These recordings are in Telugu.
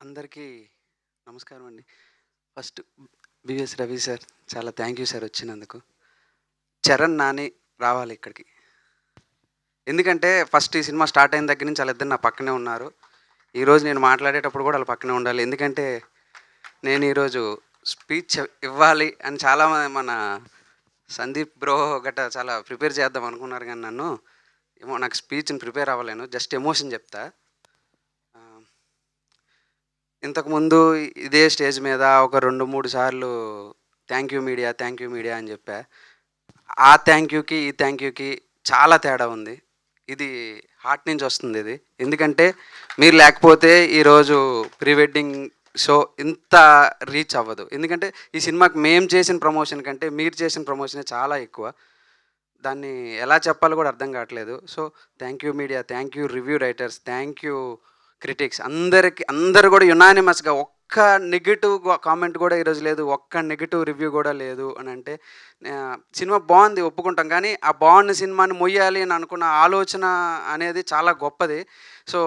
అందరికీ నమస్కారం అండి. ఫస్ట్ బిఎస్ రవి సార్ చాలా థ్యాంక్ యూ సార్ వచ్చినందుకు. చరణ్, నాని రావాలి ఇక్కడికి. ఎందుకంటే ఫస్ట్ ఈ సినిమా స్టార్ట్ అయిన దగ్గర నుంచి వాళ్ళిద్దరు నా పక్కనే ఉన్నారు. ఈరోజు నేను మాట్లాడేటప్పుడు కూడా వాళ్ళ పక్కనే ఉండాలి. ఎందుకంటే నేను ఈరోజు స్పీచ్ ఇవ్వాలి అని చాలా మన సందీప్ బ్రో గట్రా చాలా ప్రిపేర్ చేద్దాం అనుకున్నారు, కానీ నన్ను ఏమో నాకు స్పీచ్ని ప్రిపేర్ అవ్వలేను. జస్ట్ ఎమోషన్ చెప్తా. ఆ, ఇంతకుముందు ఇదే స్టేజ్ మీద ఒక 2, 3 సార్లు థ్యాంక్ యూ మీడియా అని చెప్పా. ఆ థ్యాంక్ యూకి ఈ థ్యాంక్ యూకి చాలా తేడా ఉంది. ఇది హార్ట్ నుంచి వస్తుంది ఇది. ఎందుకంటే మీరు లేకపోతే ఈరోజు ప్రీ వెడ్డింగ్ షో ఇంత రీచ్ అవ్వదు. ఎందుకంటే ఈ సినిమాకి మేము చేసిన ప్రమోషన్ కంటే మీరు చేసిన ప్రమోషనే చాలా ఎక్కువ. దాన్ని ఎలా చెప్పాలో కూడా అర్థం కావట్లేదు. So thank you media, thank you review writers, thank you critics, అందరూ కూడా యునానిమస్గా ఒక్క నెగిటివ్ కామెంట్ కూడా ఈరోజు లేదు, ఒక్క నెగిటివ్ రివ్యూ కూడా లేదు అని అంటే సినిమా బాగుంది ఒప్పుకుంటాం, కానీ ఆ బాగున్న సినిమాని మొయ్యాలి అని అనుకున్న ఆలోచన అనేది చాలా గొప్పది. సో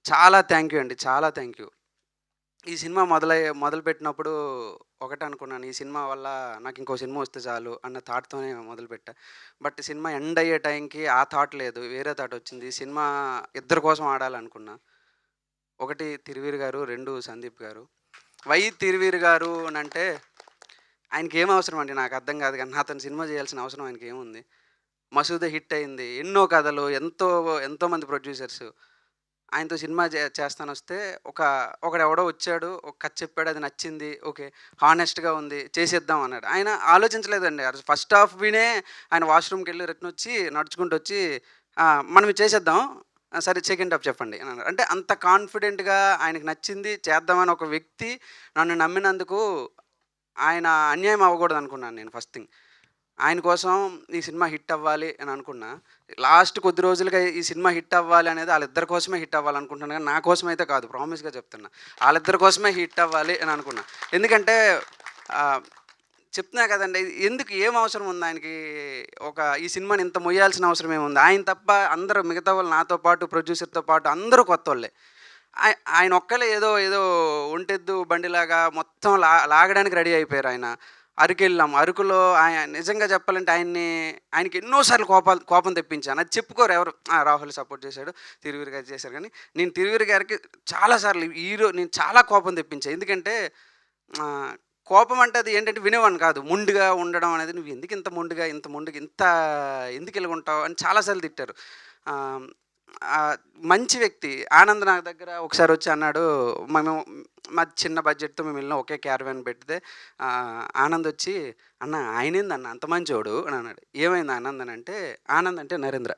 చాలా థ్యాంక్ యూ అండి, చాలా థ్యాంక్ యూ. ఈ సినిమా మొదలుపెట్టినప్పుడు ఒకటే అనుకున్నాను, ఈ సినిమా వల్ల నాకు ఇంకో సినిమా వస్తే చాలు అన్న థాట్తోనే మొదలుపెట్టా. బట్ సినిమా ఎండ్ అయ్యే టైంకి ఆ థాట్ లేదు, వేరే థాట్ వచ్చింది. ఈ సినిమా ఇద్దరి కోసం ఆడాలనుకున్నా. ఒకటి తిరువీరు గారు, 2 సందీప్ గారు. వై తిరువీరు గారు అని అంటే ఆయనకి ఏం అవసరం అండి నాకు అర్థం కాదు, కానీ అతను సినిమా చేయాల్సిన అవసరం ఆయనకి ఏముంది? మసూద హిట్ అయింది, ఎన్నో కథలు, ఎంతోమంది ప్రొడ్యూసర్స్. ఆయనతో సినిమా చేస్తానొస్తే ఒకడెవడో వచ్చాడు, ఒక కథ చెప్పాడు, అది నచ్చింది, ఓకే హానెస్ట్గా ఉంది, చేసేద్దాం అన్నాడు. ఆయన ఆలోచించలేదండి. ఫస్ట్ హాఫ్ వినే ఆయన వాష్రూమ్కి వెళ్ళి రిటర్న్ వచ్చి నడుచుకుంటూ వచ్చి మనం ఇది చేసేద్దాం, సరే సెకండ్ హాఫ్ చెప్పండి అని అన్నాడు. అంటే అంత కాన్ఫిడెంట్గా ఆయనకు నచ్చింది చేద్దామని ఒక వ్యక్తి నన్ను నమ్మినందుకు ఆయన అన్యాయం అవ్వకూడదు అనుకున్నాను నేను. ఫస్ట్ థింగ్, ఆయన కోసం ఈ సినిమా హిట్ అవ్వాలి అని అనుకున్నా. లాస్ట్ కొద్ది రోజులుగా ఈ సినిమా హిట్ అవ్వాలి అనేది వాళ్ళిద్దరి కోసమే హిట్ అవ్వాలనుకుంటున్నాను, కానీ నా కోసం అయితే కాదు, ప్రామిస్గా చెప్తున్నా. వాళ్ళిద్దరి కోసమే హిట్ అవ్వాలి అని అనుకున్నా. ఎందుకంటే చెప్తున్నా కదండి, ఎందుకు ఏం అవసరం ఉంది ఆయనకి ఈ సినిమాని ఇంత మొయ్యాల్సిన అవసరం ఏముంది? ఆయన తప్ప అందరూ మిగతా వాళ్ళు, నాతో పాటు ప్రొడ్యూసర్తో పాటు అందరూ కొత్త వాళ్ళే. ఆయన ఒక్కలే ఏదో ఏదో ఒంటెద్దు బండిలాగా మొత్తం లాగడానికి రెడీ అయిపోయారు. ఆయన అరకెళ్ళాం. అరకులో నిజంగా చెప్పాలంటే ఆయనకి ఎన్నోసార్లు కోపం తెప్పించాను. అది చెప్పుకోరు ఎవరు. రాహుల్ సపోర్ట్ చేశాడు, తిరువీరు గారు చేశారు, కానీ నేను తిరువీరు గారికి చాలాసార్లు నేను చాలా కోపం తెప్పించాను. ఎందుకంటే కోపం అంటే అది ఏంటంటే వినేవాడిని కాదు, మొండిగా ఉండడం అనేది. నువ్వు ఎందుకు ఇంత మొండిగా ఎందుకు ఇలాగుంటావు అని చాలాసార్లు తిట్టారు. మంచి వ్యక్తి ఆనంద్ నా దగ్గర ఒకసారి వచ్చి అన్నాడు, మా చిన్న బడ్జెట్తో మేము వెళ్ళిన ఒకే క్యారవాన్ పెడితే ఆనంద్ వచ్చి, అన్న ఆయనేందన్న అంత మంచోడు అని అన్నాడు. ఏమైంది ఆనంద్ అని అంటే, ఆనంద్ అంటే నరేంద్ర.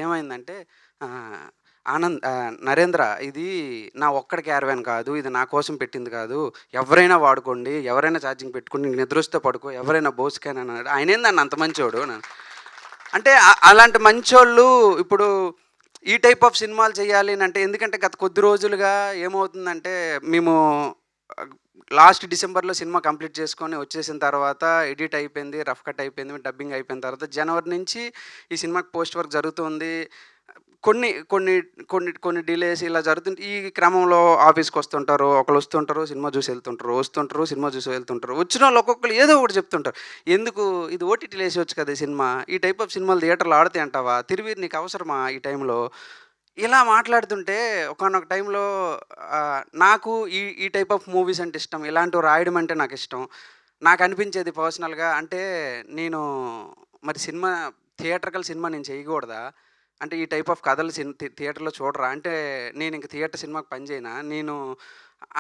ఏమైందంటే నరేంద్ర, ఇది నా ఒక్కడి క్యారవాన్ కాదు, ఇది నా కోసం పెట్టింది కాదు, ఎవరైనా వాడుకోండి, ఎవరైనా ఛార్జింగ్ పెట్టుకుని నీకు నిద్రొస్తే పడుకో, ఎవరైనా బోసుకాని అన్నాడు. ఆయనేందన్న అంత మంచోడు అని. అంటే అలాంటి మంచోళ్ళు ఇప్పుడు ఈ టైప్ ఆఫ్ సినిమాలు చేయాలి అని అంటే, ఎందుకంటే గత కొద్ది రోజులుగా ఏమవుతుందంటే, మేము లాస్ట్ డిసెంబర్లో సినిమా కంప్లీట్ చేసుకొని వచ్చేసిన తర్వాత ఎడిట్ అయిపోయింది, రఫ్ కట్ అయిపోయింది, డబ్బింగ్ అయిపోయిన తర్వాత జనవరి నుంచి ఈ సినిమాకి పోస్ట్ వర్క్ జరుగుతుంది. కొన్ని కొన్ని కొన్ని కొన్ని డిలేస్ ఇలా జరుగుతుంటే, ఈ క్రమంలో ఆఫీస్కి వస్తుంటారు, ఒకళ్ళు వస్తుంటారు, సినిమా చూసి వస్తుంటారు, సినిమా చూసి వెళ్తుంటారు. వచ్చిన వాళ్ళు ఒక్కొక్కరు ఏదో ఒకటి చెప్తుంటారు. ఎందుకు ఇది ఓటీటీలో వేసేయచ్చు కదా ఈ సినిమా, ఈ టైప్ ఆఫ్ సినిమాలు థియేటర్లో ఆడితే అంటావా, తిరువీరు నీకు అవసరమా ఈ టైంలో, ఇలా మాట్లాడుతుంటే ఒకానొక టైంలో నాకు ఈ టైప్ ఆఫ్ మూవీస్ అంటే ఇష్టం, ఇలాంటివి రాయడం అంటే నాకు ఇష్టం. నాకు అనిపించేది పర్సనల్గా అంటే, నేను మరి థియేటర్కల్ సినిమా నేను చేయకూడదా? అంటే ఈ టైప్ ఆఫ్ కథలు థియేటర్లో చూడరా? అంటే నేను ఇంక థియేటర్ సినిమాకి పని చేయనా నేను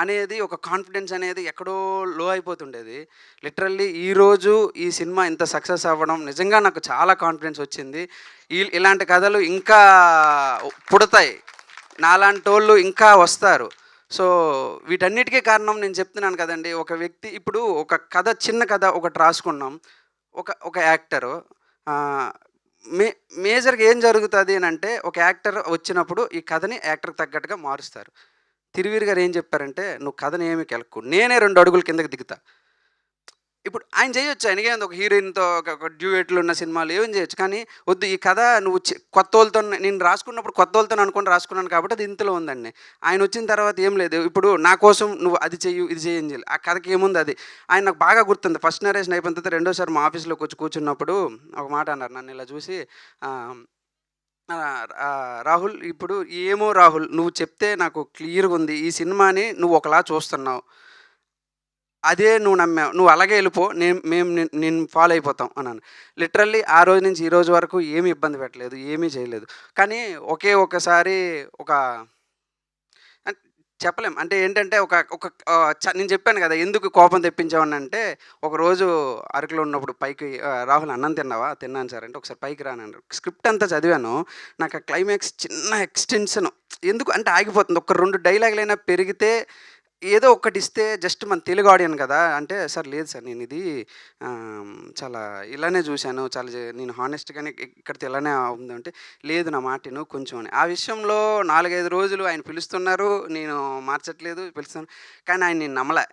అనేది ఒక కాన్ఫిడెన్స్ అనేది ఎక్కడో లో అయిపోతుండేది. లిటరల్లీ ఈరోజు ఈ సినిమా ఇంత సక్సెస్ అవ్వడం నిజంగా నాకు చాలా కాన్ఫిడెన్స్ వచ్చింది. ఇలాంటి కథలు ఇంకా పుడతాయి, నాలాంటోళ్ళు ఇంకా వస్తారు. సో వీటన్నిటికీ కారణం నేను చెప్తున్నాను కదండి. ఒక వ్యక్తి ఇప్పుడు ఒక కథ, చిన్న కథ ఒకటి రాసుకున్నాం, ఒక యాక్టరు మేజర్‌గా ఏం జరుగుతుంది అని అంటే, ఒక యాక్టర్ వచ్చినప్పుడు ఈ కథని యాక్టర్‌కి తగ్గట్టుగా మారుస్తారు. తిరువీరు గారు ఏం చెప్పారంటే, నువ్వు కథని ఏమి కెలక్కు, నేనే 2 అడుగులు కిందకి దిగుతా. ఇప్పుడు ఆయన చేయొచ్చు. ఆయనకేముంది ఒక హీరోయిన్‌తో ఒక డ్యూయెట్లు ఉన్న సినిమాలు ఏమైనా చేయొచ్చు. కానీ వద్దు ఈ కథ నువ్వు కొత్తోళ్ళతో నేను రాసుకున్నప్పుడు కొత్తోళ్ళతోని అనుకోని రాసుకున్నాను కాబట్టి అది ఇంతలో ఉందండి. ఆయనొచ్చిన తర్వాత ఏం లేదు. ఇప్పుడు నా కోసం నువ్వు అది చెయ్యు, ఇది చెయ్యి అని చేయాలి. ఆ కథకి ఏముంది అది. ఆయన నాకు బాగా గుర్తుంది. ఫస్ట్ నరేషన్ అయిపోయిన తర్వాత రెండోసారి మా ఆఫీస్‌లోకి వచ్చి కూర్చున్నప్పుడు ఒక మాట అన్నారు. నన్ను ఇలా చూసి ఆహ్, రాహుల్ ఇప్పుడు ఏమో రాహుల్ నువ్వు చెప్తే నాకు క్లియర్‌గుంది. ఈ సినిమాని నువ్వు ఒకలా చూస్తున్నావు. అదే నువ్వు నమ్మావు. నువ్వు అలాగే ఎళ్ళిపో. మేము నిన్ను ఫాలో అయిపోతాం అన్నాను. లిటరల్లీ ఆ రోజు నుంచి ఈ రోజు వరకు ఏమి ఇబ్బంది పెట్టలేదు. ఏమీ చేయలేదు. కానీ ఒకే ఒక్కసారి ఒక అన్ చెప్పలేం. అంటే ఏంటంటే ఒక ఒక నేను చెప్పాను గదా! ఎందుకు కోపం తెప్పించావనంటే, ఒకరోజు అరకులో ఉన్నప్పుడు పైకి "రాహుల్ అన్నం తిన్నావా?" "తిన్నాను సార్" అంటే, "ఒకసారి పైకి రా" అన్నారు. స్క్రిప్ట్ అంతా చదివాను. నాకు ఆ క్లైమాక్స్ చిన్న ఎక్స్‌టెన్షన్ ఎందుకు అంటే ఆగిపోతుంది. ఒక 2 డైలాగులైనా పెరిగితే ఏదో ఒక్కటిస్తే జస్ట్ మన తెలుగు ఆడియన్ గదా! అంటే, "సార్ లేదు సార్ నేనిది చాలా ఇలానే జూసాను. చాలా నేను హానెస్ట్‌గానే ఇక్కడితో ఇలానే ఉందంటే" "లేదు నా మాట ఇను కొంచెం" అని. ఆ విషయంలో 4, 5 రోజులు ఆయన పిలుస్తున్నారు. నేను మార్చట్లేదు. పిలుస్తున్నాను. కానీ ఆయన నేను నమ్మలా.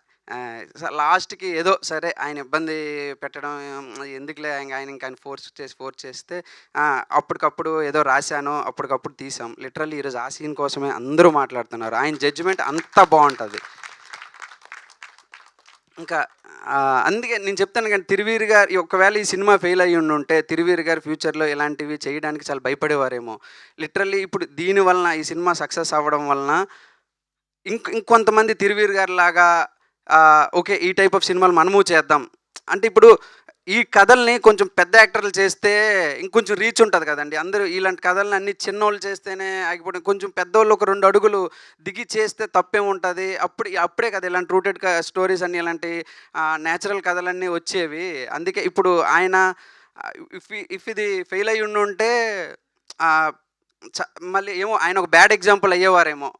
లాస్ట్‌కి ఏదో సరే ఆయన ఇబ్బంది పెట్టడం ఎందుకులే ఆయన ఇంక ఆయన ఫోర్స్ చేస్తే అప్పటికప్పుడు ఏదో రాశాను. అప్పటికప్పుడు తీసాం. లిటరల్లీ ఈరోజు ఆ సీన్ కోసమే అందరూ మాట్లాడుతున్నారు. ఆయన జడ్జ్‌మెంట్ అంత బావుంటది. ఇంకా అందుకే నేను చెప్తాను గానీ 'తిరువీరు' గారి ఒకవేళ ఈ సినిమా ఫెయిల్ అయ్యుండుంటే 'తిరువీరు' గారు ఫ్యూచర్‌లో ఇలాంటివి చేయడానికి చాలా భయపడేవారేమో. లిటరల్లీ ఇప్పుడు దీని వలన ఈ సినిమా సక్సెస్ అవ్వడం వలన ఇంకొంతమంది 'తిరువీరు' గారిలాగా ఓకే. ఈ టైప్ ఆఫ్ సినిమాలు మనము చేద్దాం. అంటే ఇప్పుడు ఈ కథల్ని కొంచెం పెద్ద యాక్టర్లు చేస్తే ఇంకొంచెం రీచ్ ఉంటది కదండీ. అందరూ ఇలాంటి కథల్ని అన్ని చిన్నోళ్ళు చేస్తేనే ఆగిపోవడం. కొంచెం పెద్దోళ్ళు ఒక 2 అడుగులు దిగి చేస్తే తప్పేముంటది. అప్పుడే కదా ఇలాంటి రూటెడ్ స్టోరీస్ అన్నీ ఇలాంటి నేచురల్ కథలన్నీ వచ్చేవి. అందుకే ఇప్పుడు ఆయన ఇఫ్ ఇది ఫెయిల్ అయ్యి ఉండుంటే ఆహ్, చ మళ్ళీ ఏమో ఆయన ఒక బ్యాడ్ ఎగ్జాంపుల్ అయ్యేవారేమో.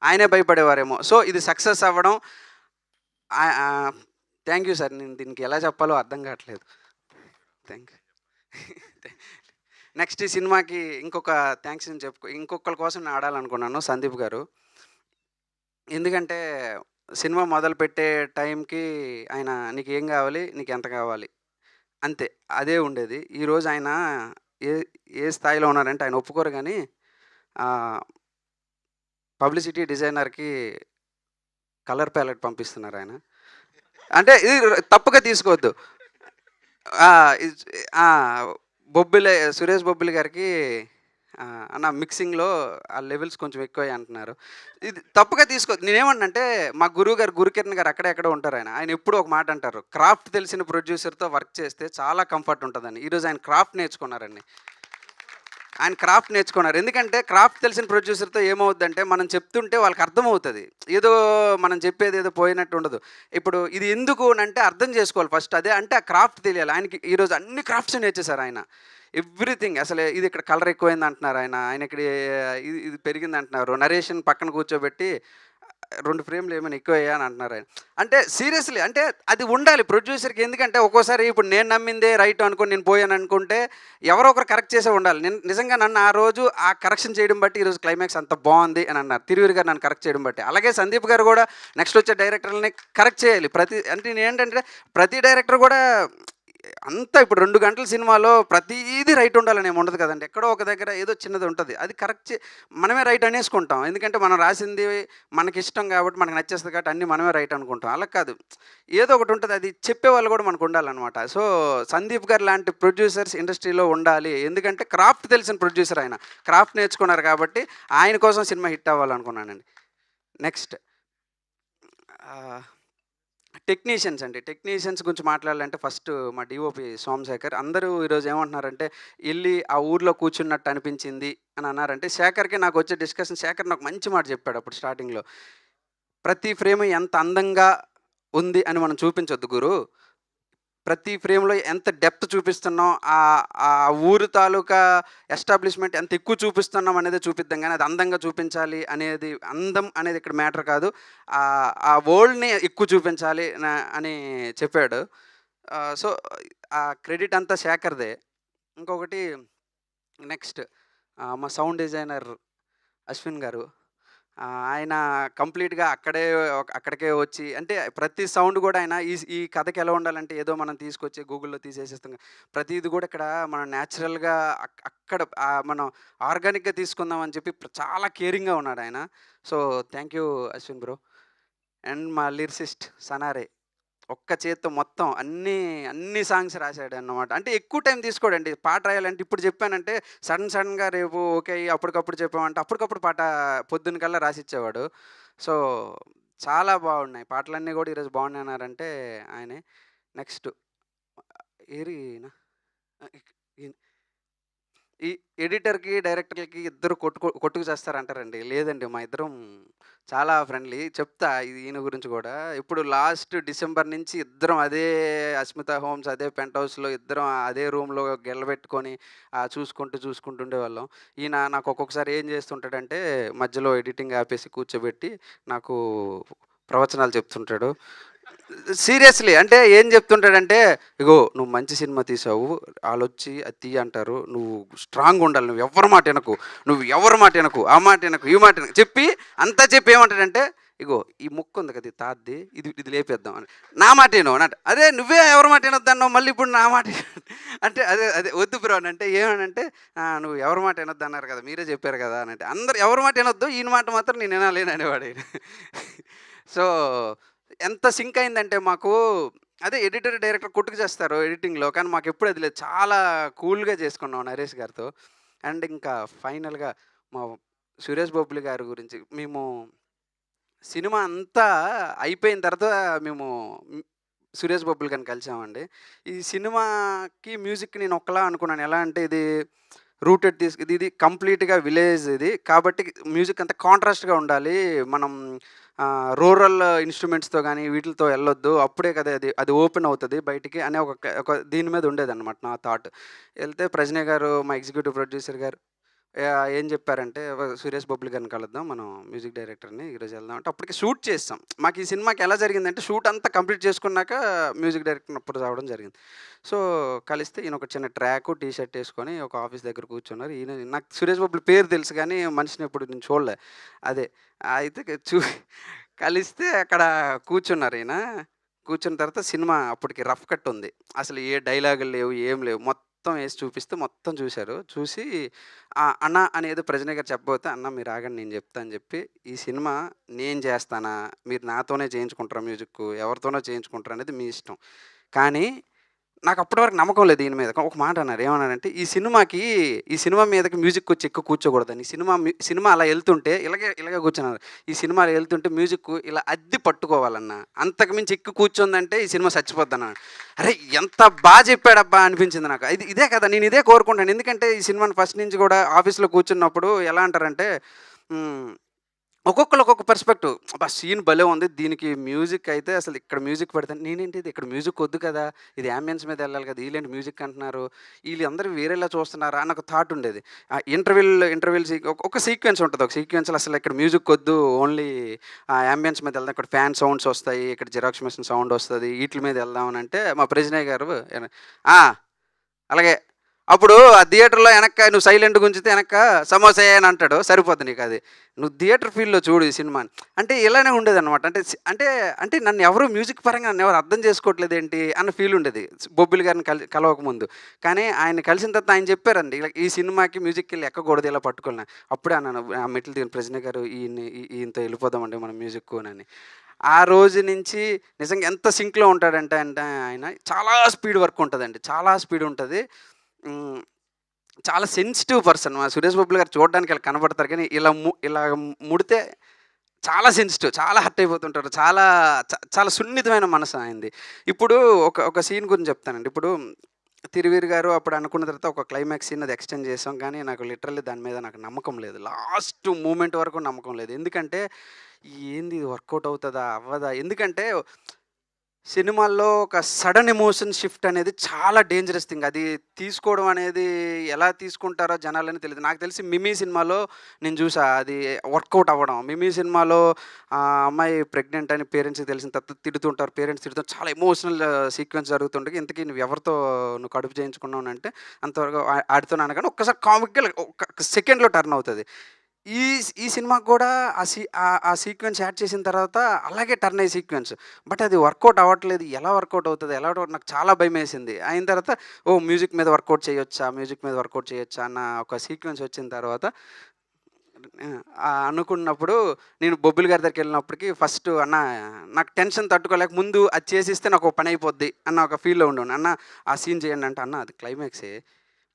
ఆయనే భయపడేవారేమో. సో, ఇది సక్సెస్ అవ్వడం థ్యాంక్ యూ సార్. నేను దీనికి ఎలా చెప్పాలో అర్థం కావట్లేదు. Thank you. నెక్స్ట్ ఈ సినిమాకి ఇంకొక థాంక్స్ అని ఇంకొకళ్ళ కోసం నేను ఆడాలనుకున్నాను 'సందీప్' గారు. ఎందుకంటే సినిమా మొదలుపెట్టే టైంకి ఆయన "నీకేం కావాలి? నీకెంత కావాలి?" అంతే. అదే ఉండేది. ఈరోజు ఆయన ఏ ఏ స్థాయిలో ఉన్నారంటే ఆయన ఒప్పుకోరు గానీ ఆహ్, పబ్లిసిటీ డిజైనర్‌కి కలర్ ప్యాలెట్ పంపిస్తున్నారాయన. అంటే ఇది తప్పుగా తీసుకోవద్దు. ఆ! ఇజ్ ఆ! సురేష్ బొబ్బిలి గారికి అన్న మిక్సింగ్‌లో ఆ లెవెల్స్ కొంచెం ఎక్కువయ్యాయి అంటున్నారు. ఇది తప్పుగా తీసుకోవద్దు. నేనేమన్నానంటే మా గురువు గారు గురుకిరణ్ గారు అక్కడే ఎక్కడో ఉంటారాయన. ఆయన ఎప్పుడూ ఒక మాట అంటారు. క్రాఫ్ట్ తెలిసిన ప్రొడ్యూసర్‌తో వర్క్ చేస్తే చాలా కంఫర్ట్ ఉంటదని. ఈరోజు ఆయన క్రాఫ్ట్ నేర్చుకున్నారండి. ఆయన క్రాఫ్ట్ నేర్చుకున్నారు. ఎందుకంటే క్రాఫ్ట్ తెలిసిన ప్రొడ్యూసర్‌తో ఏమవుద్దంటే మనం చెప్తుంటే వాళ్ళకి అర్థమవుతది. ఏదో మనం చెప్పేది ఏదో పోయినట్టు ఉండదు. ఇప్పుడు ఇది ఎందుకు అనంటే అర్థం చేసుకోవాలి ఫస్ట్. అదే అంటే ఆ క్రాఫ్ట్ తెలియాలి. ఆయనకి ఈరోజు అన్ని క్రాఫ్ట్స్ నేర్చేసారు ఆయన. ఎవ్రీథింగ్ అసలు ఇది ఇక్కడ కలర్ ఎక్కువైంది అంటున్నారు ఆయన. ఆయన ఇక్కడ ఇది ఇది పెరిగింది అంటున్నారు. నరేషన్ పక్కన కూర్చోబెట్టి 2 ఫ్రేమ్‌లు ఏమైనా ఎక్కువయ్యాయా అని అంటున్నారాయన. అంటే సీరియస్‌లీ అంటే అది ఉండాలి ప్రొడ్యూసర్‌కి. ఎందుకంటే ఒక్కోసారి ఇప్పుడు నేను నమ్మిందే రైట్ అనుకోని నేను పోయాననుకుంటే ఎవరో ఒకరు కరెక్ట్ చేసే ఉండాలి. నిజంగా నన్ను ఆ రోజు ఆ కరెక్షన్ చేయడం బట్టి ఈరోజు క్లైమాక్స్ అంత బావుంది అని అన్నారు. తిరువీరు గారు నన్ను కరెక్ట్ చేయడం బట్టి. అలాగే సందీప్ గారు గూడా నెక్స్ట్ వచ్చే డైరెక్టర్‌లని కరెక్ట్ చేయాలి. అంటే నేనేంటంటే ప్రతి డైరెక్టర్ గూడా అంతా ఇప్పుడు 2 గంటల సినిమాలో ప్రతీది రైట్ ఉండాలని ఏమి ఉండదు కదండీ. ఎక్కడో ఒక దగ్గర ఏదో చిన్నది ఉంటది. అది కరెక్ట్ మనమే రైట్ అనేసుకుంటాం. ఎందుకంటే మనం రాసింది మనకిష్టం కాబట్టి, మనకు నచ్చేస్తది కాబట్టి అన్నీ మనమే రైట్ అనుకుంటాం. అలా కాదు. ఏదో ఒకటి ఉంటది. అది చెప్పేవాళ్ళు కూడా మనకు ఉండాలనమాట. సో, సందీప్ గారు లాంటి ప్రొడ్యూసర్స్ ఇండస్ట్రీలో ఉండాలి. ఎందుకంటే క్రాఫ్ట్ తెలిసిన ప్రొడ్యూసర్ ఆయన. క్రాఫ్ట్ నేర్చుకున్నారు కాబట్టి ఆయన కోసం సినిమా హిట్ అవ్వాలనుకున్నానండి. నెక్స్ట్ ఆహ్ టెక్నీషియన్స్ అండి. టెక్నీషియన్స్ గురించి మాట్లాడాలంటే ఫస్ట్ మా డీఓపీ సోమశేఖర్. అందరూ ఈరోజు ఏమంటున్నారంటే, "ఎళ్లి ఆ ఊర్లో కూర్చున్నట్టు అనిపించింది" అని అన్నారంటే, శేఖర్‌కి నాకొచ్చే డిస్కషన్ శేఖర్ నాకు మంచి మాట చెప్పాడు అప్పుడు స్టార్టింగ్‌లో. "ప్రతి ఫ్రేమ్ ఎంత అందంగా ఉంది అని మనం చూపించొద్దు గురు. ప్రతి ఫ్రేమ్‌లో ఎంత డెప్త్ చూపిస్తున్నాం, ఆ ఊరు తాలూకా ఎస్టాబ్లిష్‌మెంట్ ఎంత ఎక్కువ చూపిస్తున్నాం అనేదే చూపిద్దాం గానీ, అది అందంగా చూపించాలి అనేది అందం అనేది ఇక్కడ మ్యాటర్ కాదు. ఆ వరల్డ్‌ని ఎక్కువ చూపించాలి అని చెప్పాడు. సో, ఆ క్రెడిట్ అంతా శేఖర్‌దే. ఇంకొకటి నెక్స్ట్ మా సౌండ్ డిజైనర్ అశ్విన్ గారు. ఆయన కంప్లీట్‌గా అక్కడికే వచ్చి అంటే ప్రతి సౌండ్ గూడా ఆయన ఈ కథకి ఎలా ఉండాలంటే ఏదో మనం తీసుకొచ్చి గూగుల్‌లో తీసేసేస్తాం. ప్రతీది గూడా ఇక్కడ మనం నేచురల్‌గా అక్కడ మనం ఆర్గానిక్‌గా తీసుకుందాం అని చెప్పి చాలా కేరింగ్‌గా ఉన్నాడాయన. So, thank you Ashwin bro. And మా లిరిసిస్ట్ సనారే. ఒక్క చేత్తో మొత్తం అన్ని సాంగ్స్ రాసాడన్నమాట. అంటే ఎక్కువ టైం తీసుకోడండి. పాట రాయాలంటే ఇప్పుడు చెప్పానంటే సడెన్‌గా రేపు ఓకే అయ్యి అప్పటికప్పుడు చెప్పామంటే అప్పటికప్పుడు పాట పొద్దున కల్లా రాసిచ్చేవాడు. సో, చాలా బాగున్నాయి. పాటలన్నీ గూడా ఈరోజు బాగున్నాయన్నారంటే ఆయనే. నెక్స్ట్ ఈయన ఈ ఎడిటర్‌కి, డైరెక్టర్‌లకి ఇద్దరు కొట్టుకు చస్తారంటారండి. లేదండి మా ఇద్దరం చాలా ఫ్రెండ్లీ. చెప్తా ఈయన గురించి గూడా. ఇప్పుడు లాస్ట్ డిసెంబర్ నుంచి ఇద్దరం అదే అస్మిత హోమ్స్, అదే పెంట్ హౌస్‌లో ఇద్దరం అదే రూమ్‌లో గెలబెట్టుకొని చూసుకుంటూ ఉండేవాళ్ళం. ఈయన నాకు ఒక్కొక్కసారి ఏం చేస్తుంటాడంటే మధ్యలో ఎడిటింగ్ ఆపేసి కూర్చోబెట్టి నాకు ప్రవచనాలు చెప్తుంటాడు. సీరియస్‌లీ. అంటే ఏం చెప్తుంటాడంటే, "ఇగో నువ్వు మంచి సినిమా తీసావు. ఆళ్ళొచ్చి అది తీయి అంటారు. నువ్వు స్ట్రాంగుండాలి. నువ్వు ఎవ్వరి మాట ఇనకు. నువ్వు ఎవరి మాట ఇనకు. ఆ మాట ఇనకు, ఈ మాట ఇనకు" చెప్పి అంతా చెప్పి ఏమంటాడంటే, "ఇగో ఈ ముక్కుంది కదా! ఈ తాతది. ఇది లేపేద్దాం" అని. "నా మాట ఇను" అనంట. "అరే నువ్వే ఎవరి మాట ఇనొద్దన్నావు. మళ్ళీ ఇప్పుడు నా మాట అంటే అదే "వద్దు బ్రో" అనంటే ఏమనంటే, "నువ్వు ఎవరి మాట ఇనొద్దన్నారు కదా! మీరే చెప్పారు కదా!" అనంటే. అందరు ఎవరి మాట ఇనొద్దు. ఈయన మాట మాత్రం నేను ఇనాలి అనేవాడు ఈయన. సో ఎంత సింక్ అయిందంటే మాకు అదే ఎడిటర్, డైరెక్టర్ కొట్టుకు చేస్తారు ఎడిటింగ్‌లో. కానీ మాకెప్పుడు అది లేదు. చాలా కూల్‌గా చేసుకున్నాం నరేష్ గారితో. అండ్ ఇంకా ఫైనల్‌గా మా సురేష్ బొబ్బిలి గారి గురించి మేము సినిమా అంతా అయిపోయిన తర్వాత మేము సురేష్ బొబ్బిలి గారిని కలిసామండి. ఈ సినిమాకి మ్యూజిక్ నేను ఒకలా అనుకున్నాను. ఎలా అంటే ఇది రూటెడ్ ఇది కంప్లీట్‌గా విలేజ్ ఇది. కాబట్టి మ్యూజిక్ అంతా కాంట్రాస్ట్‌గా ఉండాలి. మనం రూరల్ ఇన్‌స్ట్రుమెంట్స్‌తో గాని వీటిలతో ఎళ్ళొద్దు. అప్పుడే కదా అది ఓపెన్ అవుతది బయటికి అనే ఒక దీని మీద ఉండేదన్నమాట నా థాట్. ఎళ్తే ప్రజ్ఞ గారు మా ఎగ్జిక్యూటివ్ ప్రొడ్యూసర్ గారు ఏం చెప్పారంటే, సురేష్ బొబ్బిలి గారిని కలుద్దాం మనం మ్యూజిక్ డైరెక్టర్‌ని ఈరోజు వెళ్దాం" అంటే అప్పటికి షూట్ చేసాం. మాకు ఈ సినిమాకి ఎలా జరిగిందంటే షూట్ అంతా కంప్లీట్ చేసుకున్నాక మ్యూజిక్ డైరెక్టర్‌ని అప్పుడు రావడం జరిగింది. సో, కలిస్తే ఈయన ఒక చిన్న ట్రాకు, టీ షర్ట్ ఏసుకొని ఒక ఆఫీస్ దగ్గర కూర్చున్నారు. నాకు సురేష్ బొబ్బిలి పేరు తెలుసు గానీ మనిషిని ఎప్పుడు నేను చూడలే. అదే అయితే కలిస్తే అక్కడ కూర్చున్నారీయన. కూర్చున్న తర్వాత సినిమా అప్పటికి రఫ్ కట్ ఉంది. అసలు ఏ డైలాగులు లేవు, ఏం లేవు. మొత్తం ఏసి చూపిస్తే మొత్తం చూసారు. చూసి అన్న అనేదో ప్రజ్ఞ గారు చెప్పబోతే, "అన్న మీరు ఆగండి నేను చెప్తా" అని చెప్పి, "ఈ సినిమా నేను చేస్తానా? మీరు నాతోనే చేయించుకుంటారా మ్యూజిక్కు? ఎవరితోనో చేయించుకుంటారా అనేది మీ ఇష్టం. కానీ నాకు అప్పటి వరకు నమ్మకం లేదు దీని మీద." ఒక మాట అన్నారు. ఏమన్నారంటే, ఈ సినిమా మీదకి మ్యూజిక్కొచ్చి ఎక్కువ కూర్చోకూడదని. సినిమా అలా ఎళ్తుంటే ఇలాగే కూర్చున్నారు. "ఈ సినిమా అలా ఎళ్తుంటే మ్యూజిక్కు ఇలా అద్ది పట్టుకోవాలన్నా. అంతకు మించి ఎక్కువ కూర్చుందంటే ఈ సినిమా చచ్చిపోద్దన్నాను." అరే! ఎంత చెప్పాడబ్బా అనిపించింది నాకు. ఇదే కదా! నేను ఇదే కోరుకుంటాను. ఎందుకంటే ఈ సినిమాని ఫస్ట్ నుంచి కూడా ఆఫీస్‌లో కూర్చున్నప్పుడు ఎలా అంటారంటే హ్మ్. ఒక్కొక్కళ్ళు ఒక్కొక్క పర్స్పెక్టివ్. అబ్బా! సీన్ భలే ఉంది. దీనికి మ్యూజిక్ అయితే అసలు ఇక్కడ మ్యూజిక్ పెడితే నేనేంటిది ఇక్కడ మ్యూజిక్ వద్దు కదా! ఇది యాంబియన్స్ మీద ఎళ్ళాలి కదా! ఈళ్ళేంటి మ్యూజిక్ అంటున్నారు. ఈళ్ళందరూ వేరేలా చూస్తున్నారా అని ఒక థాట్ ఉండేది. ఇంటర్వెల్ ఒక సీక్వెన్స్ ఉంటది. ఒక సీక్వెన్స్‌లో అసలు ఇక్కడ మ్యూజిక్ వద్దు. ఓన్లీ యాంబియన్స్ మీద ఎళ్దాం. ఇక్కడ ఫ్యాన్ సౌండ్స్ వస్తాయి. ఇక్కడ జిరాక్స్ మెషిన్ సౌండ్ వస్తది. ఈట్లి మీద ఎళ్దాం అని అంటే మా ప్రెజినెంట్ గారు ఆ! అలాగే. అప్పుడు ఆ థియేటర్‌లో నువ్వు సైలెంట్‌గా ఉంచితే సమోసాయే అని అంటాడు. సరిపోద్ది నీకది. నువ్వు థియేటర్ ఫీల్‌లో చూడు ఈ సినిమాని. అంటే ఇలానే ఉండేదనమాట. అంటే నన్ను ఎవరు మ్యూజిక్ పరంగా నన్నెవరు అర్థం చేసుకోవట్లేదేంటి అన్న ఫీల్ ఉండేది. బొబ్బిలి గారిని కలవక ముందు. కానీ ఆయన్ని కలిసిన తర్వాత ఆయన చెప్పారండి. ఇలా ఈ సినిమాకి మ్యూజిక్‌కెళ్ళి ఎక్కకూడదు ఇలా పట్టుకోవాలని. అప్పుడే అన్నాను ఆ మెట్లు దిగిన ప్రజ్ఞ గారు ఈయనతో వెళ్ళిపోదామండి మనం మ్యూజిక్కునని. ఆ రోజు నుంచి నిజంగా ఎంత సింక్‌లో ఉంటాడంటే ఆయన చాలా స్పీడ్ వర్క్ ఉంటదండి. చాలా స్పీడ్ ఉంటది. హ్మ్. చాలా సెన్సిటివ్ పర్సన్. మా సురేష్ బాబులు గారు చూడడానికి ఇలా కనపడతారు కానీ, ఇలా ముడితే చాలా సెన్సిటివ్. చాలా హర్ట్ అయిపోతుంటారు. చాలా సున్నితమైన మనసు ఆయనది. ఇప్పుడు ఒక సీన్ గురించి చెప్తానండి. ఇప్పుడు 'తిరువీర్' గారు అప్పుడు అనుకున్న తర్వాత ఒక క్లైమాక్స్ సీన్ అది ఎక్స్‌టెండ్ చేసాం. కానీ నాకు లిటరల్లీ దాని మీద నాకు నమ్మకం లేదు. లాస్ట్ మూమెంట్ వరకు నమ్మకం లేదు. ఎందుకంటే ఏంది ఇది వర్కౌట్ అవుతదా? అవ్వదా? ఎందుకంటే సినిమాల్లో ఒక సడన్ ఎమోషన్ షిఫ్ట్ అనేది చాలా డేంజరస్ థింగ్. అది తీసుకోవడం అనేది ఎలా తీసుకుంటారో జనాలని తెలీదు. నాకు తెలిసి 'మిమీ' సినిమాలో నేను చూసా అది వర్కౌట్ అవ్వడం. 'మిమీ' సినిమాలో అమ్మాయి ప్రెగ్నెంట్ అని పేరెంట్స్‌కి తెలిసిన తర్వాత తిడుతుంటారు. పేరెంట్స్ తిడుతుంటే చాలా ఎమోషనల్ సీక్వెన్స్ జరుగుతుండగా ఇంతకీ నువ్వు కడుపు చేయించుకున్నావు అంటే అంతవరకు ఆడితోనే అనగానే ఒక్కసారి కామిక్‌గా ఒక సెకండ్‌లో టర్న్ అవుతది. ఈ సినిమాకి కూడా ఆ సీక్వెన్స్ యాడ్ చేసిన తర్వాత అలాగే టర్న్ అయ్యే సీక్వెన్స్. బట్ అది వర్కౌట్ అవ్వట్లేదు. ఎలా వర్కౌట్ అవుతది? ఎలా నాకు చాలా భయమేసింది. అయిన తర్వాత ఓహ్! మ్యూజిక్ మీద వర్కౌట్ చేయొచ్చా? మ్యూజిక్ మీద వర్కౌట్ చేయొచ్చా? అన్న ఒక సీక్వెన్స్ వచ్చిన తర్వాత అనుకున్నప్పుడు నేను బొబ్బిలి గారి దగ్గరికెళ్ళినప్పటికి ఫస్ట్ అన్న నాకు టెన్షన్ తట్టుకోలేక ముందు అది చేసిస్తే నాకు ఒక పని అయిపోద్ది అన్న ఒక ఫీల్‌లో ఉండేవాడిని. అన్న ఆ సీన్ చేయండి అంటే, అన్న అది క్లైమాక్సే.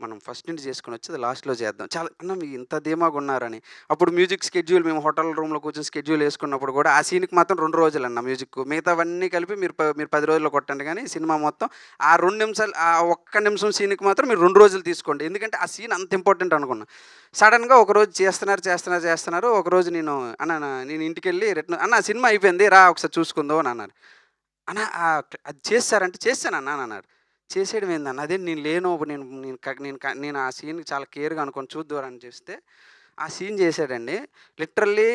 మనం ఫస్ట్ నుంచి చేసుకొనొచ్చి అది లాస్ట్‌లో చేద్దాం. చాలా అన్న మీరు ఇంత ధీమాగున్నారని. అప్పుడు మ్యూజిక్ స్కెడ్యూల్ మేము హోటల్ రూమ్‌లో కూర్చొని స్కెడ్యూల్ యేసుకున్నప్పుడు కూడా ఆ సీన్‌కి మాత్రం 2 రోజులన్న మ్యూజిక్కు. మిగతావన్నీ కలిపి మీరు 10 రోజుల్లో కొట్టండి గానీ సినిమా మొత్తం ఆ 2 నిమిషాలు ఆ ఒక్క నిమిషం సీన్‌కి మాత్రం మీరు 2 రోజులు తీసుకోండి. ఎందుకంటే ఆ సీన్ అంత ఇంపార్టెంట్ అనుకున్నా. సడెన్‌గా ఒకరోజు చేస్తున్నారు. ఒకరోజు నేను ఇంటికెళ్ళి "అన్న సినిమా అయిపోయింది. రా ఒకసారి చూసుకుందువు" అని అన్నారు. అన్న అది చేసేసారంటే "చేసేసానన్నా" అని అన్నారు. చేసేయడం ఏందన్న? అదేంటి నేను లేను. నేను నేను క నేను క నేను ఆ సీన్‌కి చాలా కేర్‌గా అనుకోని చూద్దువురా అని చేస్తే, ఆ సీన్ చేసాడండి. లిటరల్లీ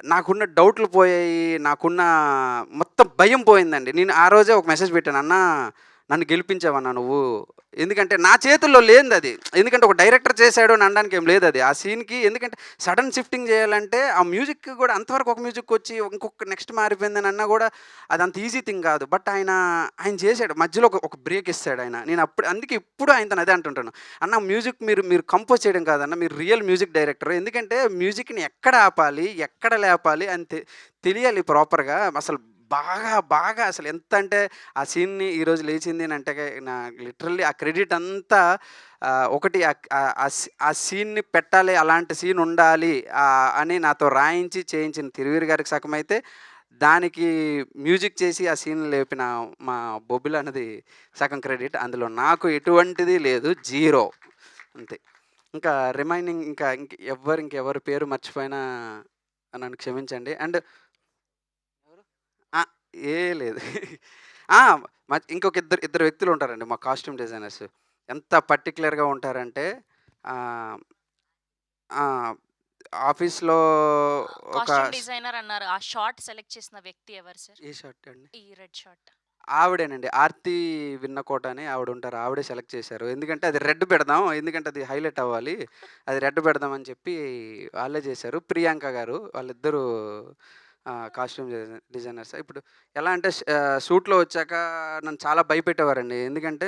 నాకున్న డౌట్లు పోయాయి. నాకున్న మొత్తం భయం పోయిందండి. నేను ఆ రోజే ఒక మెసేజ్ పెట్టాను. "అన్నా నన్ను గెలిపించావన్నా నువ్వు." ఎందుకంటే నా చేతుల్లో లేనిదది. ఎందుకంటే ఒక డైరెక్టర్ చేసాడు అని అనడానికి ఏం లేదది. ఆ సీన్‌కి ఎందుకంటే సడెన్ షిఫ్టింగ్ చేయాలంటే ఆ మ్యూజిక్ కూడా అంతవరకు ఒక మ్యూజికొచ్చి ఇంకొక నెక్స్ట్ మారిపోయిందని అన్నా కూడా అదంత ఈజీ థింగ్ కాదు. బట్ ఆయన చేసాడు. మధ్యలో ఒక బ్రేక్ ఇస్తాడాయన. నేను అప్పుడు అందుకే ఇప్పుడు ఆయనతోని అదే అంటుంటాను. అన్న మ్యూజిక్ మీరు మీరు కంపోజ్ చేయడం కాదన్న. మీరు రియల్ మ్యూజిక్ డైరెక్టర్. ఎందుకంటే మ్యూజిక్‌ని ఎక్కడ ఆపాలి, ఎక్కడ లేపాలి అని తెలియాలి ప్రాపర్‌గా. అసలు బాగా అసలు ఎంత అంటే ఆ సీన్‌ని ఈరోజు లేచింది అంటే లిటరల్లీ ఆ క్రెడిట్ అంతా ఒకటి ఆ సీన్‌ని పెట్టాలి. అలాంటి సీన్ ఉండాలి అని నాతో రాయించి చేయించిన 'తిరువీరు' గారికి సగమైతే, దానికి మ్యూజిక్ చేసి ఆ సీన్ లేపిన మా బొబ్బిలి అన్నది సగం క్రెడిట్. అందులో నాకు ఎటువంటిది లేదు. జీరో అంతే. ఇంకా రిమైనింగ్ ఇంకెవరి పేరు మర్చిపోయినా నన్ను క్షమించండి. అండ్ ఆ! లేదు. ఆ! ఇంకొక ఇద్దరు వ్యక్తులుంటారండి మా కాస్ట్యూమ్ డిజైనర్స్. ఎంత పర్టిక్యులర్‌గా ఉంటారంటే ఆహ్, ఆ! ఆఫీస్‌లో ఒక కాస్ట్యూమ్ స్ డిజైనర్ అన్నారు. ఆ షార్ట్ సెలెక్ట్ చేసిన వ్యక్తి ఎవరు సార్? ఏ షర్ట్ అండి? ఈ రెడ్ షార్ట్. ఆవిడేనండి. 'ఆర్తి విన్నకోట' అని ఆవిడుంటారు. ఆవిడే సెలెక్ట్ చేశారు. ఎందుకంటే అది రెడ్ పెడదాం. ఎందుకంటే అది హైలైట్ అవ్వాలి. అది రెడ్ పెడదాం అని చెప్పి వాళ్ళే చేశారు. ప్రియాంక గారు వాళ్ళిద్దరూ కాస్ట్యూమ్ డిజైనర్స్. ఇప్పుడు ఎలా అంటే షూట్‌లో వచ్చాక నన్ను చాలా భయపెట్టేవారండి. ఎందుకంటే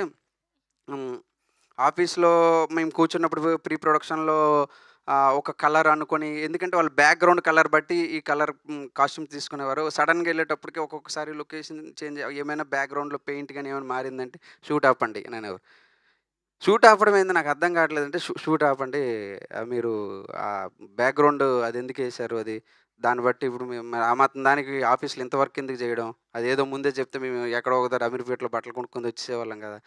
హ్మ్. ఆఫీస్‌లో మేము కూర్చున్నప్పుడు ప్రీ ప్రొడక్షన్‌లో ఒక కలర్ అనుకోని ఎందుకంటే వాళ్ళు బ్యాక్‌గ్రౌండ్ కలర్ బట్టి ఈ కలర్ కాస్ట్యూమ్ తీసుకునేవారు. సడెన్‌గా ఎళ్ళేటప్పటికి ఒక్కొక్కసారి లొకేషన్ చేంజ్ ఏమైనా బ్యాక్‌గ్రౌండ్‌లో పెయింట్ గాని ఏమైనా మారిందంటే షూట్ ఆపండి అనేవారు. షూట్ ఆపడం ఏంది నాకు అర్థం కావట్లేదంటే షూట్ ఆపండి. మీరు బ్యాక్‌గ్రౌండ్ అదెందుకేశారు అది? దాన్ని బట్టి ఇప్పుడు మేము మరి ఆ మాత్రం దానికి ఆఫీస్‌లో ఇంత వర్క్ ఎందుకు చేయడం? అదేదో ముందే చెప్తే మేము ఎక్కడో ఒక దగ్గర అమీర్పేటలో బట్టలు కొనుక్కొని వచ్చేసేవాళ్ళం కదా!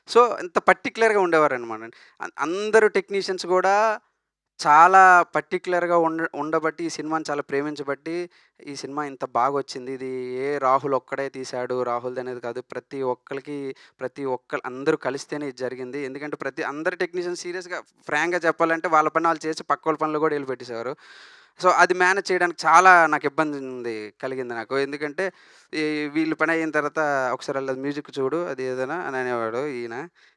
సో, ఇంత పర్టిక్యులర్‌గా ఉండేవారనమాట. అందరూ టెక్నీషియన్స్ గూడా చాలా పర్టిక్యులర్‌గా ఉండబట్టి ఈ సినిమాని చాలా ప్రేమించబట్టి ఈ సినిమా ఇంత బాగొచ్చింది. ఇది రాహుల్ ఒక్కడే తీశాడు. రాహుల్‌దనేది కాదు. ప్రతి ఒక్కళ్ళు అందరూ కలిస్తేనే ఇది జరిగింది. ఎందుకంటే అందరు టెక్నీషియన్స్ సీరియస్‌గా ఫ్రాంక్‌గా చెప్పాలంటే వాళ్ళ పని వాళ్ళు చేసి పక్కోళ్ళ పనులు గూడా ఎళ్ళిపెట్టేసేవారు. సో, అది మేనేజ్ చేయడానికి చాలా నాకు కలిగింది నాకు. ఎందుకంటే ఈ వీళ్ళ పని అయిన తర్వాత ఒకసారి ఆళ్ళ మ్యూజిక్ చూడు అది ఏదైనా అని అనేవాడు ఈయన.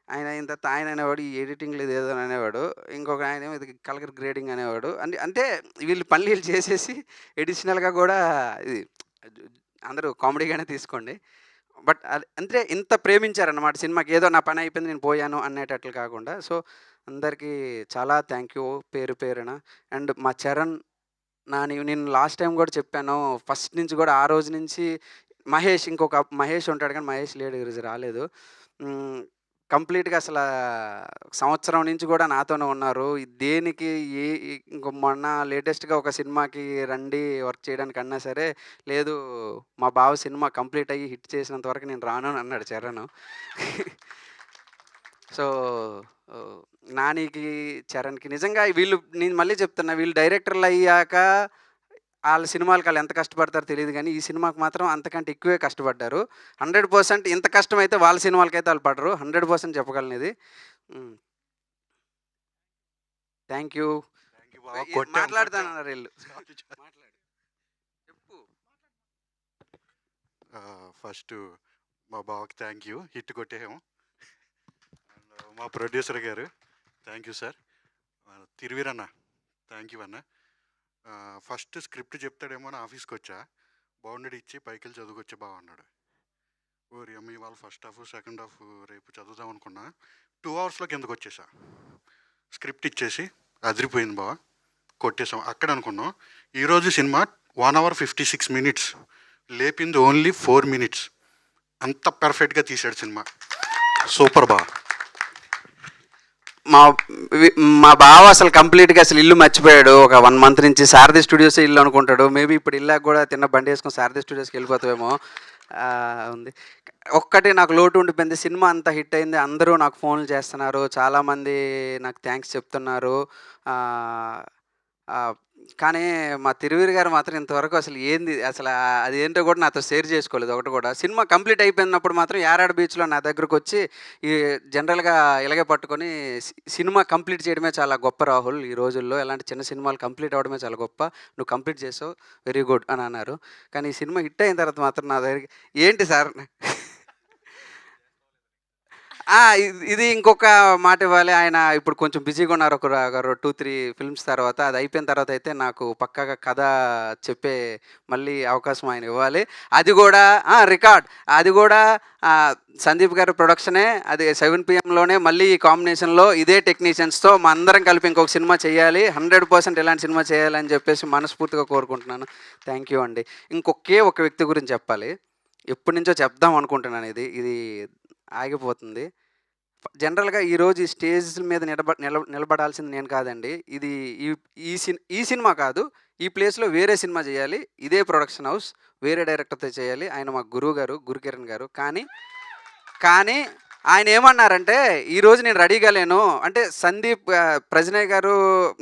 ఆయన అయిన తర్వాత ఆయన అనేవాడు ఈ ఎడిటింగ్‌లో ఇదేదో అని అనేవాడు. ఇంకొక ఆయనేమో ఇది కలర్ గ్రేడింగ్ అనేవాడు. అంటే వీళ్ళు పనులు ఈళ్ళు చేసేసి ఎడిషనల్‌గా గూడా ఇది అందరూ కామెడీగానే తీసుకోండి. బట్ అది అంటే ఇంత ప్రేమించారన్నమాట సినిమాకి. ఏదో నా పని అయిపోయింది నేను పోయాను అనేటట్లు కాకుండా. సో, అందరికీ చాలా థాంక్ యూ పేరు పేరున. అండ్ మా చరణ్, నేను లాస్ట్ టైమ్ గూడా చెప్పాను. ఫస్ట్ నుంచి గూడా ఆ రోజు నుంచి మహేష్ ఉంటాడు కానీ మహేష్ లేడు ఈరోజు రాలేదు. హ్మ్. కంప్లీట్‌గా సంవత్సరం నుంచి గూడా నాతోనే ఉన్నారు. దేనికి ఏ ఈ ఇంక మొన్న లేటెస్ట్‌గా ఒక సినిమాకి రండి వర్క్ చేయడానికన్నా సరే, లేదు మా బావ సినిమా కంప్లీట్ అయ్యి హిట్ చేసినంత వరకు నేను రాను అని అన్నాడు చరణ్. సో, ఓహ్, నానికి, చరణ్‌కి నిజంగా నేను మళ్ళీ చెప్తున్నా వీళ్ళు డైరెక్టర్‌లయ్యాక ఆళ్ళ సినిమాలకి ఆళ్ళెంత కష్టపడతారో తెలీదు గానీ, ఈ సినిమాకి మాత్రం అంతకంటే ఎక్కువే కష్టపడ్డారు. 100% ఇంత కష్టమైతే వాళ్ళ సినిమాలకైతే ఆళ్ళు పడరు. 100% చెప్పగలనిది. హ్మ్. Thank you. థ్యాంక్ యూ బావ. కొట్టాం. మాట్లాడతానన్నారు ఈళ్ళు. మాట్లాడు. చెప్పు. ఫస్టు మా బావకి థ్యాంక్ యూ. హిట్ కొట్టేసాము. అండ్ మా ప్రొడ్యూసర్ గారు థ్యాంక్ యూ సార్. తిరువీరన్న థ్యాంక్ యూ అన్న. ఫస్ట్ స్క్రిప్ట్ చెప్తాడేమో అని ఆఫీస్కి వచ్చా, బౌండరీ ఇచ్చి పైకి వెళ్ళి చదువుకొచ్చే బావ అన్నాడు. ఓరి అమ్మ ఇవాళ ఫస్ట్ హాఫ్ సెకండ్ హాఫ్ రేపు చదువుదాం అనుకున్నా. 2 అవర్స్లో కిందకు వచ్చేసా. స్క్రిప్ట్ ఇచ్చేసి అదిరిపోయింది బావ, కొట్టేసాం అక్కడ అనుకున్నాం. ఈరోజు సినిమా 1 hour 56 minutes, లేపింది ఓన్లీ 4 minutes. అంత పర్ఫెక్ట్గా తీసాడు సినిమా. సూపర్ బా. మా మా బావ అసలు కంప్లీట్గా అసలు ఇల్లు మర్చిపోయాడు. ఒక 1 month నుంచి సారథి స్టూడియోస్ ఇల్లు అనుకుంటాడు. మేబీ ఇప్పుడు ఇల్లాక కూడా తిన్న బండి వేసుకొని సారథి స్టూడియోస్కి వెళ్ళిపోతామేమో ఉంది. ఒక్కటి నాకు లోటు ఉండిపోయింది. సినిమా అంత హిట్ అయింది, అందరూ నాకు ఫోన్లు చేస్తున్నారు, చాలామంది నాకు థ్యాంక్స్ చెప్తున్నారు. కానీ మా తిరువీరు గారు మాత్రం ఇంతవరకు అసలు ఏంది అసలు అది ఏంటో కూడా నాతో షేర్ చేసుకోలేదు ఒకటి కూడా. సినిమా కంప్లీట్ అయిపోయినప్పుడు మాత్రం యారాడ బీచ్లో నా దగ్గరకు వచ్చి ఈ జనరల్గా ఇలాగే పట్టుకొని సినిమా కంప్లీట్ చేయడమే చాలా గొప్ప రాహుల్, ఈ రోజుల్లో ఇలాంటి చిన్న సినిమాలు కంప్లీట్ అవ్వడమే చాలా గొప్ప, నువ్వు కంప్లీట్ చేసావు, వెరీ గుడ్ అని అన్నారు. కానీ ఈ సినిమా హిట్ అయిన తర్వాత మాత్రం నా దగ్గరికి ఏంటి సార్ ఇది ఇంకొక మాట ఇవ్వాలి. ఆయన ఇప్పుడు కొంచెం బిజీగా ఉన్నారు. ఒక 2-3 ఫిల్మ్స్ తర్వాత, అది అయిపోయిన తర్వాత అయితే నాకు పక్కాగా కథ చెప్పే మళ్ళీ అవకాశం ఆయన ఇవ్వాలి. అది కూడా రికార్డ్, అది కూడా సందీప్ గారి ప్రొడక్షనే, అది 7 PM మళ్ళీ ఈ కాంబినేషన్లో ఇదే టెక్నీషియన్స్తో మా అందరం కలిపి ఇంకొక సినిమా చేయాలి, 100% ఇలాంటి సినిమా చేయాలని చెప్పేసి మనస్ఫూర్తిగా కోరుకుంటున్నాను. థ్యాంక్ యూ అండి. ఇంకొకే ఒక వ్యక్తి గురించి చెప్పాలి, ఎప్పటి నుంచో చెప్దాం అనుకుంటున్నాను, ఇది ఆగిపోతుంది. జనరల్గా ఈరోజు ఈ స్టేజ్ మీద నిలబడాల్సింది నేను కాదండి. ఇది ఈ సినిమా కాదు, ఈ ప్లేస్లో వేరే సినిమా చేయాలి, ఇదే ప్రొడక్షన్ హౌస్ వేరే డైరెక్టర్తో చేయాలి. ఆయన మా గురువు గారు, గురుకిరణ్ గారు. కానీ ఆయన ఏమన్నారంటే, ఈరోజు నేను రెడీగా లేను అంటే, సందీప్ ప్రజనయ్ గారు,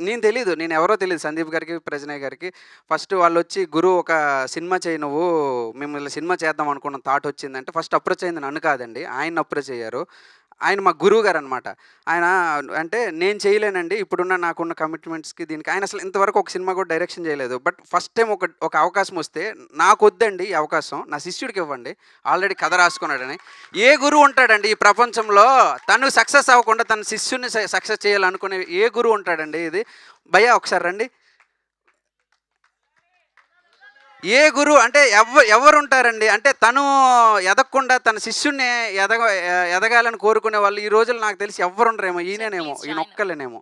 నేను ఎవరో తెలియదు సందీప్ గారికి ప్రజనయ్ గారికి. ఫస్ట్ వాళ్ళు వచ్చి, గురు ఒక సినిమా చేయి, నువ్వు మిమ్మల్ని సినిమా చేద్దాం అనుకున్న థాట్ వచ్చిందంటే ఫస్ట్ అప్రోచ్ అయింది నన్ను కాదండి, ఆయన అప్రోచ్ అయ్యారు. ఆయన మా గురువు గారు అనమాట. ఆయన అంటే నేను చేయలేనండి ఇప్పుడున్న నాకున్న కమిట్మెంట్స్కి దీనికి. ఆయన అసలు ఇంతవరకు ఒక సినిమా కూడా డైరెక్షన్ చేయలేదు. బట్ ఫస్ట్ టైం ఒక అవకాశం వస్తే, నాకు వద్దండి ఈ అవకాశం, నా శిష్యుడికి ఇవ్వండి, ఆల్రెడీ కథ రాసుకున్నాడని. ఏ గురువు ఉంటాడండి ఈ ప్రపంచంలో తను సక్సెస్ అవ్వకుండా తన శిష్యుని సక్సెస్ చేయాలనుకునే ఏ గురువు ఉంటాడండి? ఇది భయ్యా ఒకసారి రండి. ఏ గురువు అంటే ఎవరు ఉంటారండి? అంటే తను ఎదగకుండా తన శిష్యుణ్ణి ఎదగాలని కోరుకునే వాళ్ళు ఈ రోజులు నాకు తెలిసి ఎవ్వరు ఉండరేమో, ఈయన ఒక్కలేనేమో.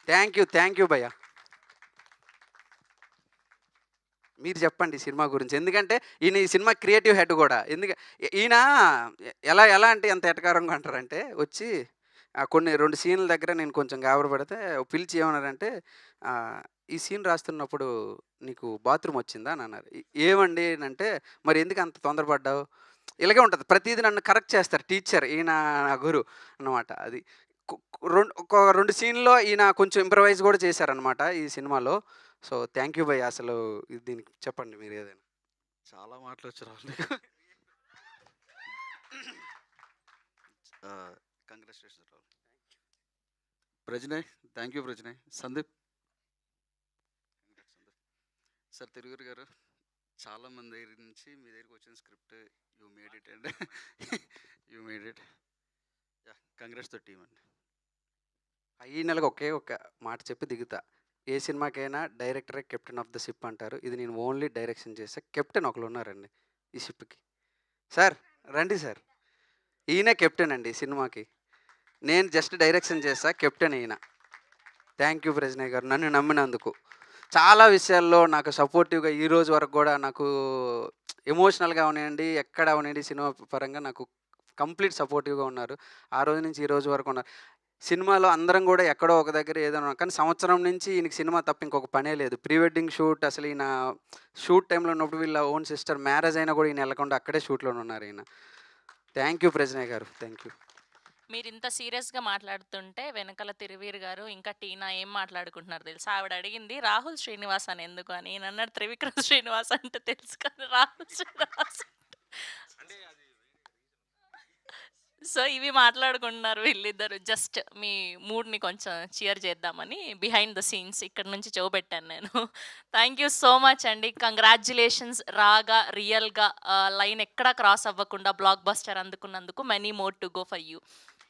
థ్యాంక్ యూ భయ్యా. మీరు చెప్పండి ఈ సినిమా గురించి, ఎందుకంటే ఈయన ఈ సినిమా క్రియేటివ్ హెడ్ కూడా. ఈయన ఎలా అంటే ఎంత ఎటకారంగా అంటారంటే, వచ్చి కొన్ని 2 సీన్ల దగ్గర నేను కొంచెం గాబరపడితే పిలిచి ఏమన్నారంటే, ఈ సీన్ రాస్తున్నప్పుడు నీకు బాత్రూమ్ వచ్చిందా అని అన్నారు. ఏమండి అంటే, మరి ఎందుకు అంత తొందరపడ్డావు? ఇలాగే ఉంటుంది ప్రతిదీ, నన్ను కరెక్ట్ చేస్తారు టీచర్, ఈయన నా గురు అనమాట. అది ఒక 2 సీన్లో ఈయన కొంచెం ఇంప్రవైజ్ కూడా చేశారనమాట ఈ సినిమాలో. సో థ్యాంక్ యూ భయ్య. అసలు దీనికి చెప్పండి మీరు ఏదైనా. చాలా మాటలు వచ్చి రాహుల్. కంగ్రాచులేషన్స్ రాహుల్. ప్రజనయ్, థ్యాంక్ యూ ప్రజనయ్. సందీప్ సార్, తిరువురు గారు, చాలామంది దగ్గర నుంచి మీ దగ్గరికి వచ్చిన script, you made it yeah, congrats the team అండి. ఈ నెలకు ఒకే ఒక మాట చెప్పి దిగుతా. ఏ సినిమాకైనా డైరెక్టరే కెప్టెన్ ఆఫ్ ద షిప్ అంటారు. ఇది నేను ఓన్లీ డైరెక్షన్ చేసా. కెప్టెన్ ఒకరు ఉన్నారండి ఈ షిప్కి. సార్ రండి సార్, ఈయనే కెప్టెన్ అండి ఈ సినిమాకి. నేను జస్ట్ డైరెక్షన్ చేసా, కెప్టెన్ ఈయన. థ్యాంక్ యూ ప్రజనయ్ గారు, నన్ను నమ్మినందుకు. చాలా విషయాల్లో నాకు సపోర్టివ్గా ఈ రోజు వరకు కూడా నాకు ఎమోషనల్గా అవనివ్వండి, ఎక్కడ అవనివ్వండి, సినిమా పరంగా నాకు కంప్లీట్ సపోర్టివ్గా ఉన్నారు. ఆ రోజు నుంచి ఈ రోజు వరకు ఉన్నారు. సినిమాలో అందరం కూడా ఎక్కడో ఒక దగ్గర ఏదైనా, కానీ సంవత్సరం నుంచి ఈయనకి సినిమా తప్ప ఇంకొక పనే లేదు. ప్రీ వెడ్డింగ్ షూట్, అసలు ఈయన షూట్ టైంలో ఉన్నప్పుడు వీళ్ళ ఓన్ సిస్టర్ మ్యారేజ్ అయినా కూడా ఈయన వెళ్ళకుండా అక్కడే షూట్లోనే ఉన్నారు ఈయన. థ్యాంక్ యూ ప్రజనయ్ గారు, థ్యాంక్ యూ. మీరు ఇంత సీరియస్గా మాట్లాడుతుంటే వెనకాల తిరువీర్ గారు ఇంకా టీనా ఏం మాట్లాడుకుంటున్నారు తెలుసా? ఆవిడ అడిగింది రాహుల్ శ్రీనివాస్ అని ఎందుకు అని. నేను అన్నాడు త్రివిక్రమ్ శ్రీనివాస్ అంటే తెలుసు కానీ రాహుల్ శ్రీనివాస్. సో ఇవి మాట్లాడుకుంటున్నారు వీళ్ళిద్దరు. జస్ట్ మీ మూడ్ని కొంచెం చియర్ చేద్దామని బిహైండ్ ద సీన్స్ ఇక్కడ నుంచి చూపెట్టాను నేను. థ్యాంక్ యూ సో మచ్ అండి. కంగ్రాచ్యులేషన్స్. రాగా రియల్గా లైన్ ఎక్కడా క్రాస్ అవ్వకుండా బ్లాక్ బస్టర్ అందుకున్నందుకు many more to go for you.